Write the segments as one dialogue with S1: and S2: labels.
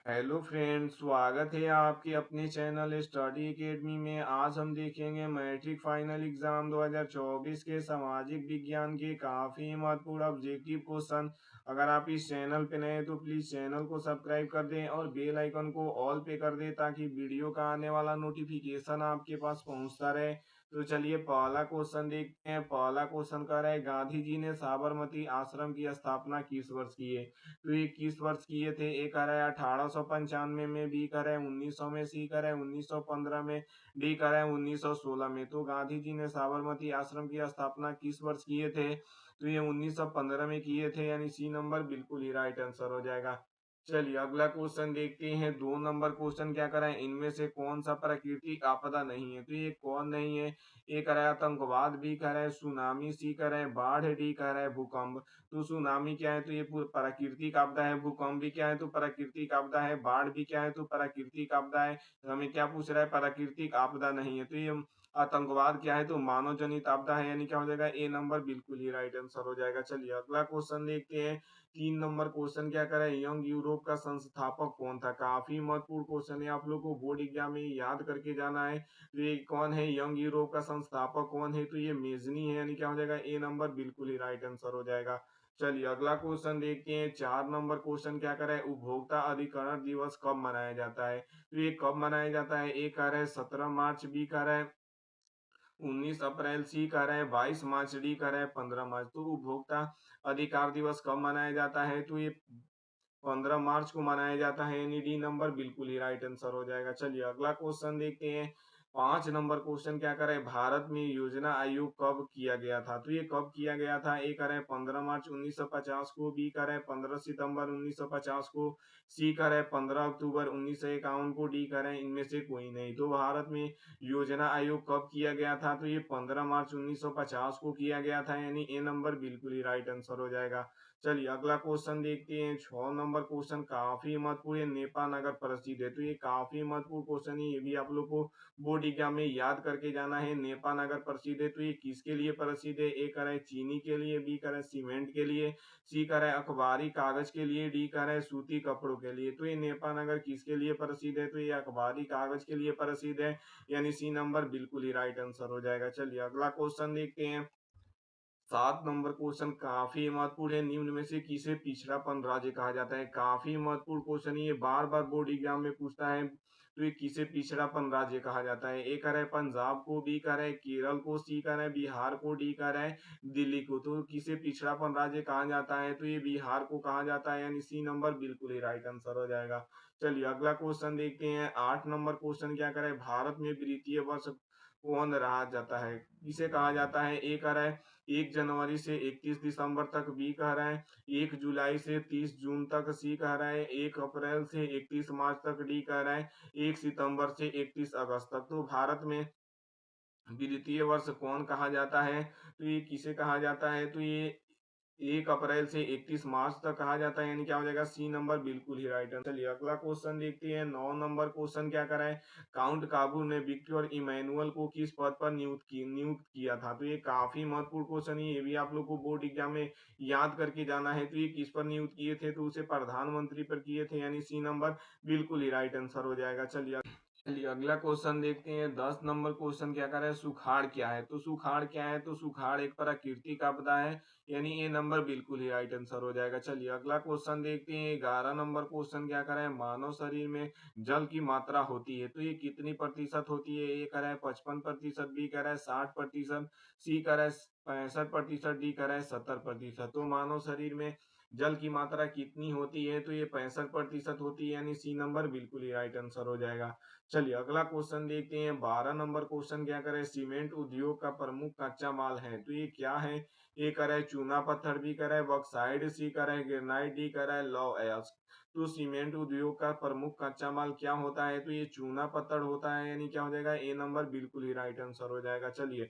S1: Hello friends, स्वागत है आपके अपने चैनल स्टडी एकेडमी में। आज हम देखेंगे मैट्रिक फाइनल एग्जाम 2024 के सामाजिक विज्ञान के काफी महत्वपूर्ण ऑब्जेक्टिव क्वेश्चन। अगर आप इस चैनल पे नए हैं तो प्लीज चैनल को सब्सक्राइब कर दें और बेल आइकन को ऑल पे कर दें ताकि वीडियो का आने वाला नोटिफिकेशन आपके पास पहुंचता रहे। तो चलिए पहला क्वेश्चन देखते हैं। पहला क्वेश्चन कह रहा है, गांधी जी ने साबरमती आश्रम की स्थापना किस वर्ष की है? तो ये किस वर्ष किए थे? ए कर रहा है 1895 में, बी कर रहा है 1900 में, सी कर रहा है 1915 में, डी कर रहा है 1916 में। तो गांधी जी ने साबरमती आश्रम की स्थापना किस वर्ष किए थे? तो ये 1915 में किए थे, यानी सी नंबर बिल्कुल ही राइट आंसर हो जाएगा। चलिए अगला क्वेश्चन देखते हैं। 2 नंबर क्वेश्चन क्या कराए, इनमें से कौन सा प्राकृतिक आपदा नहीं है? तो ये कौन नहीं है? ए कराए आतंकवाद, बी कराए सुनामी, सी कराए बाढ़, डी कराए भूकंप। तो सुनामी क्या है? तो ये प्राकृतिक आपदा है। भूकंप भी क्या है? तो प्राकृतिक आपदा है। बाढ़ भी क्या है? तो प्राकृतिक आपदा है। तो हमें क्या पूछ रहा है? प्राकृतिक आपदा नहीं है। तो ये आतंकवाद क्या है? तो मानव जनित आपदा है, यानी क्या हो जाएगा? ए नंबर बिल्कुल ही राइट आंसर हो जाएगा। चलिए अगला क्वेश्चन देखते हैं। 3 नंबर क्वेश्चन क्या करे, यंग यूरोप का संस्थापक कौन था? काफी महत्वपूर्ण क्वेश्चन है, आप लोग को बोर्ड एग्जाम में याद करके जाना है। तो ये कौन है? यंग यूरोप का संस्थापक कौन है? तो ये मेजनी है, यानी क्या हो जाएगा? ए नंबर बिल्कुल ही राइट आंसर हो जाएगा। चलिए अगला क्वेश्चन देखते हैं। 4 नंबर क्वेश्चन क्या कर रहा है, उपभोक्ता अधिकरण दिवस कब मनाया जाता है? तो ये कब मनाया जाता है? ए कह रहा है 17 मार्च, बी कह रहा है 19 अप्रैल, सी कह रहा है 22 मार्च, डी कह रहा है 15 मार्च। तो उपभोक्ता अधिकार दिवस कब मनाया जाता है? तो ये 15 मार्च को मनाया जाता है, यानी डी नंबर बिल्कुल ही राइट आंसर हो जाएगा। चलिए अगला क्वेश्चन देखते हैं। 5 नंबर क्वेश्चन क्या करे, भारत में योजना आयोग कब किया गया था? तो ये कब किया गया था? ए करे 15 मार्च 1950 को, बी करे 15 सितंबर 1950 को, सी करे 15 अक्टूबर 1951 को, डी करे इनमें से कोई नहीं। तो भारत में योजना आयोग कब किया गया था? तो ये 15 मार्च 1950 को किया गया था, यानी ए नंबर बिल्कुल ही राइट आंसर हो जाएगा। चलिए अगला क्वेश्चन देखते हैं। 6 नंबर क्वेश्चन काफी महत्वपूर्ण है, नेपा नगर प्रसिद्ध है। तो ये काफी महत्वपूर्ण क्वेश्चन है, ये भी आप लोग को बोर्ड एग्जाम में याद करके जाना है। नेपा नगर प्रसिद्ध है, तो ये किसके लिए प्रसिद्ध है? ए कह रहा है चीनी के लिए, बी कह रहा है सीमेंट के लिए, सी कह रहा है अखबारी कागज के लिए, डी कह रहा है सूती कपड़ों के लिए। तो ये नेपा नगर किसके लिए प्रसिद्ध है? तो ये अखबारी कागज के लिए प्रसिद्ध है, यानी सी नंबर बिल्कुल ही राइट आंसर हो जाएगा। चलिए अगला क्वेश्चन देखते हैं। 7 नंबर क्वेश्चन काफी महत्वपूर्ण है, निम्न में से किसे पिछड़ापन राज्य कहा जाता है? काफी महत्वपूर्ण क्वेश्चन है, ये बार बार बोर्ड एग्जाम में पूछता है। तो ये किसे पिछड़ापन राज्य कहा जाता है? ए कह रहा है पंजाब को, बी कह रहा है केरल को, सी कह रहा है बिहार को, डी कह रहा है दिल्ली को। तो किसे पिछड़ापन राज्य कहा जाता है? तो ये बिहार को कहा जाता है, यानी सी नंबर बिल्कुल ही राइट आंसर हो जाएगा। चलिए अगला क्वेश्चन देखते हैं। 8 नंबर क्वेश्चन क्या करे, भारत में वित्तीय वर्ष कौन रहा जाता है? किसे कहा जाता है? ए कह रहा है 1 जनवरी से 31 दिसंबर तक, बी कह रहा है 1 जुलाई से 30 जून तक, सी कह रहा है 1 अप्रैल से 31 मार्च तक, डी कह रहा है 1 सितंबर से 31 अगस्त तक। तो भारत में वित्तीय वर्ष कौन कहा जाता है? तो ये किसे कहा जाता है? तो ये 1 अप्रैल से 31 मार्च तक कहा जाता है, यानी क्या हो जाएगा? सी नंबर बिल्कुल ही राइट आंसर। चलिए अगला क्वेश्चन देखते हैं। 9 नंबर क्वेश्चन क्या करा है, काउंट काबू ने विक्टर इमैनुअल को किस पद पर नियुक्त किया था? तो ये काफी महत्वपूर्ण क्वेश्चन है, ये भी आप लोग को बोर्ड एग्जाम में याद करके जाना है। तो ये किस पर नियुक्त किए थे? तो उसे प्रधानमंत्री पर किए थे, यानी सी नंबर बिल्कुल ही राइट आंसर हो जाएगा। चलिए अगला क्वेश्चन देखते हैं। 10 नंबर क्वेश्चन क्या कर रहा है, सुखाड़ क्या है? तो सुखाड़ क्या है? तो सुखाड़ एक प्राकृतिक आपदा है, यानी ये नंबर बिल्कुल ही राइट आंसर हो जाएगा। चलिए अगला क्वेश्चन देखते हैं। 11 नंबर क्वेश्चन क्या कर रहा है, मानव शरीर में जल की मात्रा होती है, तो ये कितनी प्रतिशत होती है? ए कह रहा है 55%, बी कह रहा है 60%, सी कह रहा है 65%, डी कह रहा है 70%। तो मानव शरीर में जल की मात्रा कितनी होती है? तो ये 65% होती है, यानी सी नंबर बिल्कुल ही राइट आंसर हो जाएगा। चलिए अगला क्वेश्चन देखते हैं। 12 नंबर क्वेश्चन क्या करे, सीमेंट उद्योग का प्रमुख कच्चा माल है, तो ये क्या है? ए करे चूना पत्थर, बी करे बॉक्साइड, सी करे ग्रेनाइट, डी करे लौह अयस्क। तो सीमेंट उद्योग का प्रमुख कच्चा माल क्या होता है? तो ये चूना पत्थर होता है, यानी क्या हो जाएगा? ए नंबर बिल्कुल ही राइट आंसर हो जाएगा। चलिए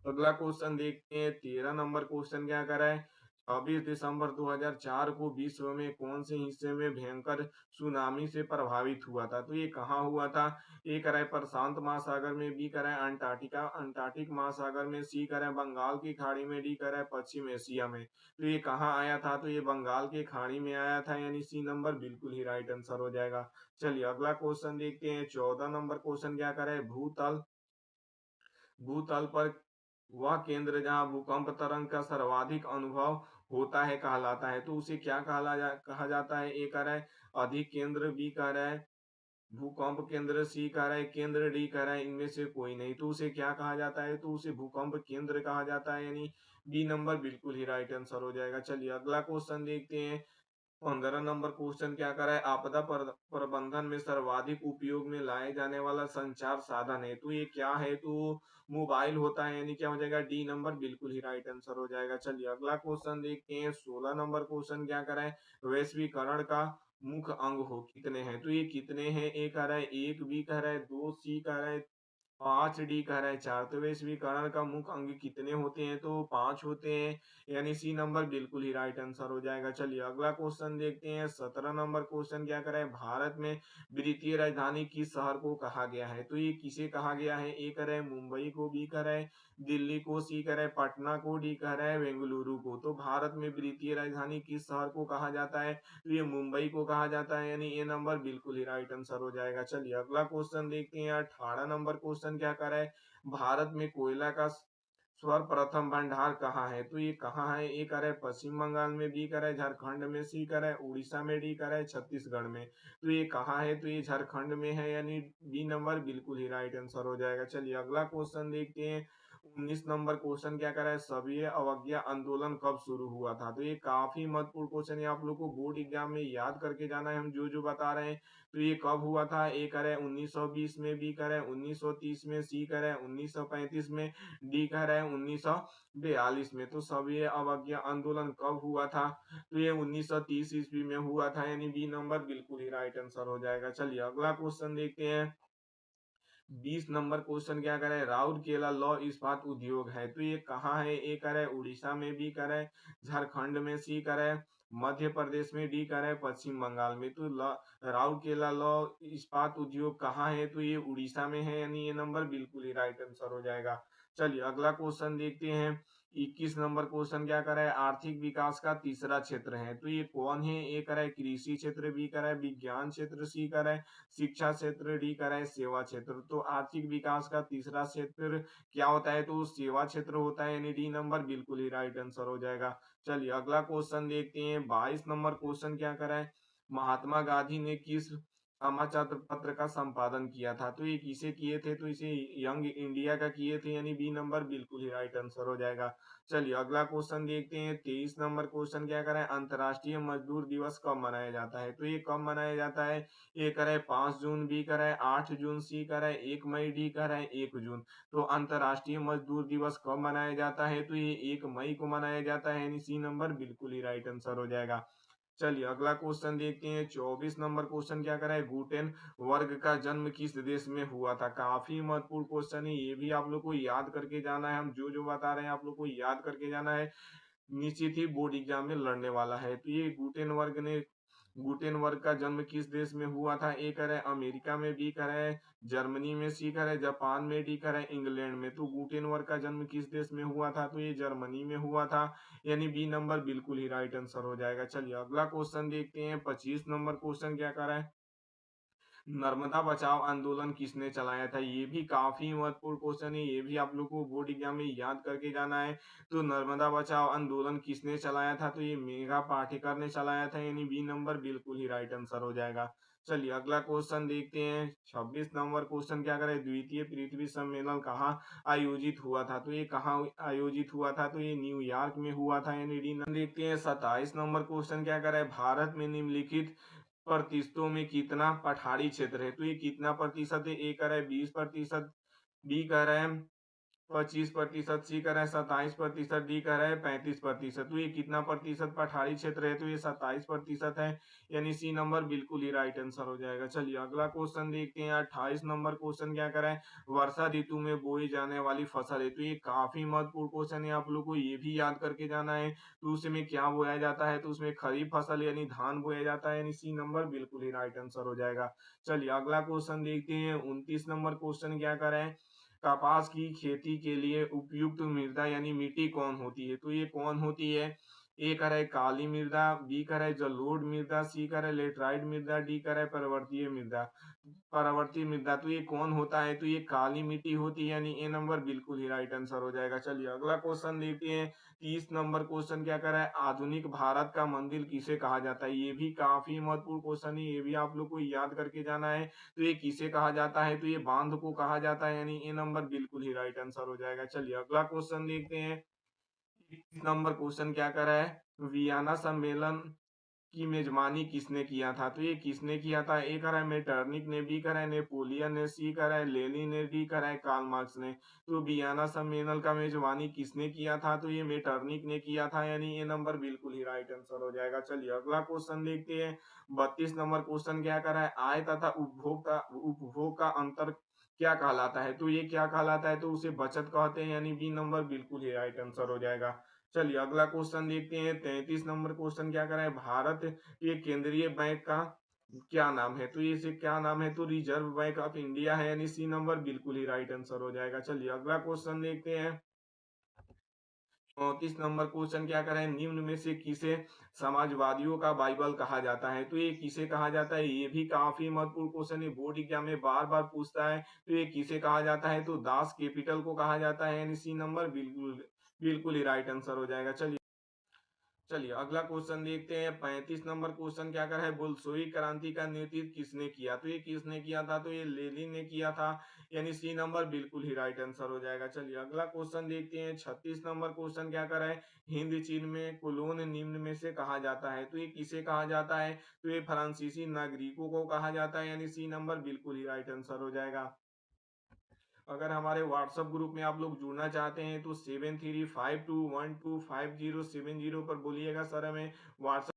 S1: अगला क्वेश्चन देखते हैं। 13 नंबर क्वेश्चन क्या कर रहा है, 26 दिसंबर 2004 को विश्व में कौन से हिस्से में भयंकर सुनामी से प्रभावित हुआ था? तो ये कहाँ हुआ था? ए कह रहा है प्रशांत महासागर में, बी कह रहा है अंटार्कटिक महासागर में, सी कह रहा है बंगाल की खाड़ी में, डी कह रहा है पश्चिम एशिया में। तो ये कहाँ आया था? तो ये बंगाल की खाड़ी में आया था, यानी सी नंबर बिल्कुल ही राइट आंसर हो जाएगा। चलिए अगला क्वेश्चन देखते हैं। 14 नंबर क्वेश्चन क्या करे? भूतल पर वह केंद्र जहाँ भूकंप तरंग का सर्वाधिक अनुभव होता है कहलाता है। तो उसे क्या कहा जाता है? ए कह रहा है अधिक केंद्र, बी कह रहा है भूकंप केंद्र, सी कह रहा है केंद्र, डी कह रहा है इनमें से कोई नहीं। तो उसे क्या कहा जाता है? तो उसे भूकंप केंद्र कहा जाता है, यानी बी नंबर बिल्कुल ही राइट आंसर हो जाएगा। चलिए अगला क्वेश्चन देखते हैं। 15 नंबर क्वेश्चन क्या कर रहा है? प्रबंधन में सर्वाधिक उपयोग में लाए जाने वाला संचार साधन है। तो ये क्या है? तो मोबाइल होता है, यानी क्या हो जाएगा? डी नंबर बिल्कुल ही राइट आंसर हो जाएगा। चलिए अगला क्वेश्चन देखते हैं। 16 नंबर क्वेश्चन क्या कर रहा है? वैश्वीकरण का मुख्य अंग हो कितने हैं? तो ये कितने हैं? ए कह रहा है एक, बी कह रहा है दो, सी कह रहा है 5, डी कह रहा है 4। तो वैश्वीकरण का मुख्य अंग कितने होते हैं? तो 5 होते हैं, यानी सी नंबर बिल्कुल ही राइट आंसर हो जाएगा। चलिए अगला क्वेश्चन देखते हैं। 17 नंबर क्वेश्चन क्या कर रहा है? भारत में वित्तीय राजधानी किस शहर को कहा गया है? तो ये किसे कहा गया है? ए कह रहा है मुंबई को, बी कह रहा है दिल्ली को, सी कह रहा है पटना को, डी कह रहा है बेंगलुरु को। तो भारत में वित्तीय राजधानी किस शहर को कहा जाता है? तो ये मुंबई को कहा जाता है, यानी ए नंबर बिल्कुल ही राइट आंसर हो जाएगा। चलिए अगला क्वेश्चन देखते हैं। 18 नंबर क्वेश्चन क्या कर रहा है? भारत में कोयला का सर्वप्रथम भंडार कहाँ है? तो ये कहाँ है? ए कह रहा है पश्चिम बंगाल में, बी कह रहा है झारखंड में, सी कह रहा है उड़ीसा में, डी कह रहा है छत्तीसगढ़ में। तो ये कहाँ है? तो ये झारखंड में है, यानी बी नंबर बिल्कुल ही राइट आंसर हो जाएगा। चलिए अगला क्वेश्चन देखते हैं। 19 नंबर क्वेश्चन क्या कर रहा है? सभी अवज्ञा आंदोलन कब शुरू हुआ था? तो ये काफी महत्वपूर्ण क्वेश्चन है, आप लोग को बोर्ड एग्जाम में याद करके जाना है, हम जो जो बता रहे हैं। तो ये कब हुआ था? ए कह रहा है 1920 में, बी कह रहा है 1930 में, सी कह रहा है 1935 में, डी कह रहा है 1942 में। तो सभी अवज्ञा आंदोलन कब हुआ था? तो ये 1930 ईस्वी में हुआ था, यानी बी नंबर बिल्कुल ही राइट आंसर हो जाएगा। चलिए अगला क्वेश्चन देखते हैं। 20 नंबर क्वेश्चन क्या करे? राउरकेला लौह इस्पात उद्योग है, तो ये कहाँ है? ए कह रहा है उड़ीसा में, बी कह रहा है झारखंड में, सी कह रहा है मध्य प्रदेश में, डी कह रहा है पश्चिम बंगाल में। तो राउरकेला लौह इस्पात उद्योग कहाँ है? तो ये उड़ीसा में है, यानी ये नंबर बिल्कुल ही राइट आंसर हो जाएगा। चलिए अगला क्वेश्चन देखते हैं। 21 नंबर क्वेश्चन क्या कर रहा है? आर्थिक विकास का तीसरा क्षेत्र है, तो ये कौन है? ए कर रहा है कृषि क्षेत्र, बी कर रहा है विज्ञान क्षेत्र, सी कर रहा है शिक्षा क्षेत्र, डी कह रहा है सेवा क्षेत्र। तो आर्थिक विकास का तीसरा क्षेत्र क्या होता है? तो सेवा क्षेत्र होता है, यानी डी नंबर बिल्कुल ही राइट आंसर हो जाएगा। चलिए अगला क्वेश्चन देखते हैं। 22 नंबर क्वेश्चन क्या कर रहा है? महात्मा गांधी ने किस समाचार पत्र का संपादन किया था? तो ये किसे किए थे? तो इसे यंग इंडिया का किए थे, यानी बी नंबर बिल्कुल ही राइट आंसर हो जाएगा। चलिए अगला क्वेश्चन देखते हैं। 23 नंबर क्वेश्चन क्या कर रहा है? अंतर्राष्ट्रीय मजदूर दिवस कब मनाया जाता है? तो ये कब मनाया जाता है? ए कह रहा है 5 जून, बी कह रहा है 8 जून, सी कह रहा है 1 मई, डी कह रहा है 1 जून। तो अंतर्राष्ट्रीय मजदूर दिवस कब मनाया जाता है? तो ये 1 मई को मनाया जाता है, यानी सी नंबर बिल्कुल ही राइट आंसर हो जाएगा। चलिए अगला क्वेश्चन देखते हैं। 24 नंबर क्वेश्चन क्या कर रहा है? गुटेन वर्ग का जन्म किस देश में हुआ था? काफी महत्वपूर्ण क्वेश्चन है, ये भी आप लोग को याद करके जाना है, हम जो जो बता रहे हैं आप लोग को याद करके जाना है, निश्चित ही बोर्ड एग्जाम में लड़ने वाला है। तो ये गुटेनबर्ग का जन्म किस देश में हुआ था? ए कह रहा है अमेरिका में, बी कह रहा है जर्मनी में, सी कह रहा है जापान में, डी कह रहा है इंग्लैंड में। तो गुटेनबर्ग का जन्म किस देश में हुआ था? तो ये जर्मनी में हुआ था, यानी बी नंबर बिल्कुल ही राइट आंसर हो जाएगा। चलिए अगला क्वेश्चन देखते हैं। 25 नंबर क्वेश्चन क्या कर रहा है? नर्मदा बचाओ आंदोलन किसने चलाया था? ये भी काफी महत्वपूर्ण क्वेश्चन है, ये भी आप लोग को बोर्ड एग्जाम में याद करके जाना है। तो नर्मदा बचाओ आंदोलन किसने चलाया था? तो ये मेघा पाटेकर ने चलाया था, यानी बी नंबर बिल्कुल ही राइट आंसर हो जाएगा। चलिए अगला क्वेश्चन देखते हैं। 26 नंबर क्वेश्चन क्या करे? द्वितीय पृथ्वी सम्मेलन कहाँ आयोजित हुआ था? तो ये कहाँ आयोजित हुआ था? तो ये न्यूयॉर्क में हुआ था, यानी डी नंबर देखते हैं। 27 नंबर क्वेश्चन क्या करे? भारत में निम्नलिखित प्रतिशतों में कितना पठारी क्षेत्र है? तो ये कितना प्रतिशत है? ए कह रहा है 20%, बी कह रहा है 25%, सी कह रहा है 27%, डी कह रहा है 35%। तो ये कितना प्रतिशत पठारी क्षेत्र है? तो ये 27% है, यानी सी नंबर बिल्कुल ही राइट आंसर हो जाएगा। चलिए अगला क्वेश्चन देखते हैं। 28 नंबर क्वेश्चन क्या कह रहा है? वर्षा ऋतु में बोई जाने वाली फसल है। तो ये काफी महत्वपूर्ण क्वेश्चन है, आप लोग को ये भी याद करके जाना है। तो उसमें क्या बोया जाता है? तो उसमें खरीफ फसल यानी धान बोया जाता है, यानी सी नंबर बिल्कुल ही राइट आंसर हो जाएगा। चलिए अगला क्वेश्चन देखते हैं। 29 नंबर क्वेश्चन क्या कर रहे हैं? कपास की खेती के लिए उपयुक्त मृदा यानी मिट्टी कौन होती है? तो ये कौन होती है? ए कह रहा है काली मृदा, बी कह रहा है जलोढ़ मृदा, सी कह रहा है लेटराइट मृदा, डी कह रहा है पर्वतीय मृदा। पर्वतीय मृदा, तो ये कौन होता है? तो ये काली मिट्टी होती है, यानी ए नंबर बिल्कुल ही राइट आंसर हो जाएगा। चलिए अगला क्वेश्चन देखते हैं। 30 नंबर क्वेश्चन क्या कर रहा है? आधुनिक भारत का मंदिर किसे कहा जाता है? ये भी काफी महत्वपूर्ण क्वेश्चन है, ये भी आप लोग को याद करके जाना है। तो ये किसे कहा जाता है? तो ये बांध को कहा जाता है, यानी ए नंबर बिल्कुल ही राइट आंसर हो जाएगा। चलिए अगला क्वेश्चन देखते हैं। 21 नंबर क्वेश्चन क्या कर रहा है? वियना सम्मेलन की मेजबानी किसने किया था? तो ये किसने किया था? ए कह रहा है मेटरनिक ने, बी कह रहा है नेपोलियन ने, सी कह रहा है लेनिन ने, डी कह रहा है कार्ल मार्क्स ने। तो वियना सम्मेलन का मेजबानी किसने किया था? तो ये मेटरनिक ने किया था, यानी ये नंबर बिल्कुल ही राइट आंसर हो जाएगा। चलिए अगला क्वेश्चन देखते हैं। 32 नंबर क्वेश्चन क्या कर रहा है? आय तथा उपभोग का अंतर क्या कहलाता है? तो ये क्या कहलाता है? तो उसे बचत कहते हैं, यानी बी नंबर बिल्कुल ही राइट आंसर हो जाएगा। चलिए अगला क्वेश्चन देखते हैं। 33 नंबर क्वेश्चन क्या कर रहा है? भारत के केंद्रीय बैंक का क्या नाम है? तो ये इसे क्या नाम है? तो रिजर्व बैंक ऑफ इंडिया है, यानी सी नंबर बिल्कुल ही राइट आंसर हो जाएगा। चलिए अगला क्वेश्चन देखते हैं। 34 नंबर क्वेश्चन क्या कर रहे हैं? निम्न में से किसे समाजवादियों का बाइबल कहा जाता है? तो ये किसे कहा जाता है? ये भी काफी महत्वपूर्ण क्वेश्चन है, बोर्ड एग्जाम में बार बार पूछता है। तो ये किसे कहा जाता है? तो दास कैपिटल को कहा जाता है, यानी सी नंबर बिल्कुल बिल्कुल ही राइट आंसर हो जाएगा। चलिए अगला क्वेश्चन देखते हैं। 35 नंबर क्वेश्चन क्या कर है? बोल्शेविक क्रांति का नेतृत्व किसने किया? तो ये किसने किया था? तो ये लेनिन ने किया था, यानी सी नंबर बिल्कुल ही राइट आंसर हो जाएगा। चलिए अगला क्वेश्चन देखते हैं। 36 नंबर क्वेश्चन क्या कर है? हिंद चीन में कोलोन निम्न में से कहा जाता है? तो ये किसे कहा जाता है? तो ये फ्रांसीसी नागरिकों को कहा जाता है, यानी सी नंबर बिल्कुल ही राइट आंसर हो जाएगा। अगर हमारे व्हाट्सएप ग्रुप में आप लोग जुड़ना चाहते हैं तो 7352125070 पर बोलिएगा, सर हमें व्हाट्सएप